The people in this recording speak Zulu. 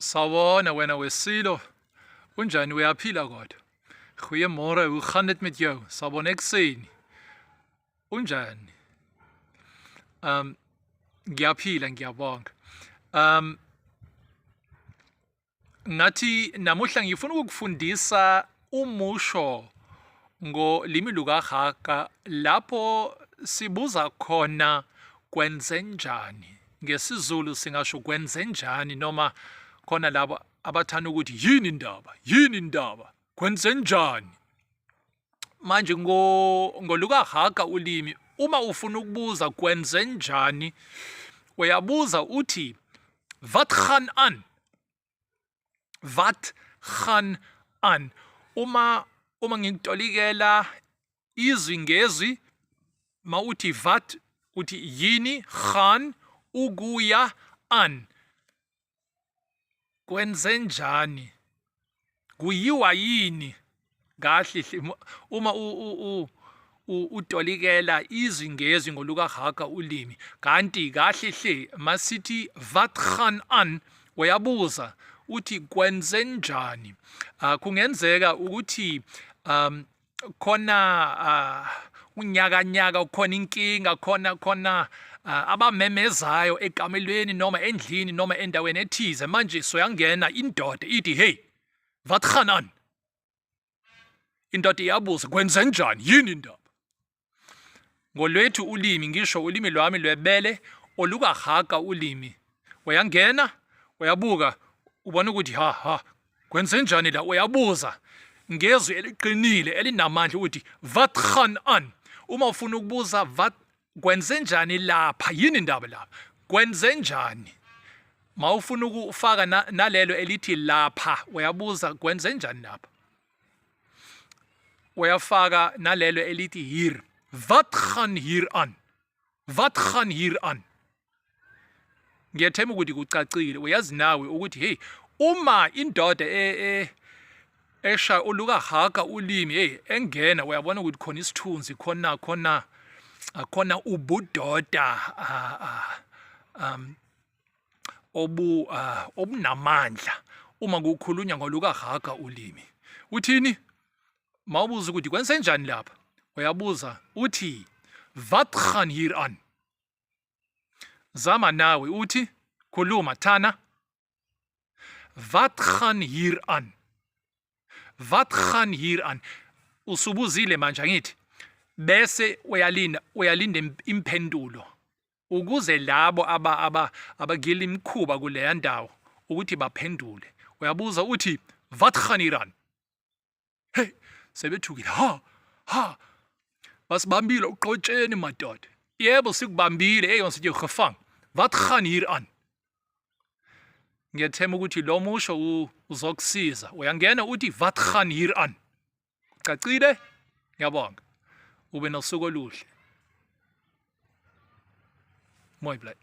Sawona wena Wesilo, unjani uyaphila kodwa? Goeiemôre, hoe gaan dit met jou? Sawon ek sien. Unjani? Ngiyaphila ngiyabonga. Ngathi namuhla ngifuna ukukufundisa umusho ngolimi lukaHaga lapho sibuza khona kwenzenjani. NgesiZulu singasho kwenzenjani noma khona labo abathanda ukuthi yini indaba kwenzenjani. Manje ngolukaHaga ulimi uma ufuna ukubuza kwenzenjani uyabuza uthi wat gaan aan, wat gaan aan. Uma ngikutolikela izwi ngezwi ma uthi wat uthi yini, gaan, ukuya, aan. Kwenzenjani, kuyiwa yini. Kahle uma utolikela izwi ngezwi ngolukaHaga ulimi, kanti kahle hle masithi wat gaan aan uyabuza uthi kwenzenjani. Kungenzeka ukuthi khona unyakanyaka, khona inkinga, khona abamemezayo ekamelweni noma endlini noma endaweni ethize. Manje soyangena indoda ithi hey, wat gaan aan. Indoda iyabuza kwenzenjani, yini indaba. Ngolwethu ulimi, ngisho ulimi lwami lwebele olukaHaga ulimi, uyangena uyabuka ubona ukuthi kwenzenjani la. Uyabuza ngezwi eliqinile elinamandla ukuthi wat gaan aan. Uma ufuna ukubuza kwenzenjani lapha, yini indaba lapha, kwenzenjani. Ma ufuna ukufaka nalelo elithi lapha uyabuza kwenzenjani lapha. Uyafaka nalelo elithi hier, wat gaan hier aan, wat gaan hier aan. Ngiyathemba ukuthi kucacile. Uyazi nawe ukuthi hey, uma indoda esha olukaHaga ulimi hey engena uyabona ukuthi khona isithunzi, khona ubudoda obunamandla uma kukhulunywa ngolukaHaga ulimi. Uthini? Mawubuza ukuthi kwenzenjani lapha uyabuza uthi wat gaan hier aan. Zama nawe uthi khuluma thana. Wat gaan hier aan, wat gaan hier aan. Usubuzile manje angithi, bese uyalinda impendulo ukuze labo abagila imikhuba kuleya ndawo ukuthi baphendule. Uyabuza uthi wat gaan hier aan. Hey, sebethukile. Basibambile uqotsheni madoda. Yebo sikubambile, hey ons het jou gevang. Wat gaan hier aan. Ngiyathemba ukuthi lo musho uzokusiza. Uyangena uthi wat gaan hier aan. Cacile? Ngiyabonga. Ube nosuku oluhle. Mooi blij.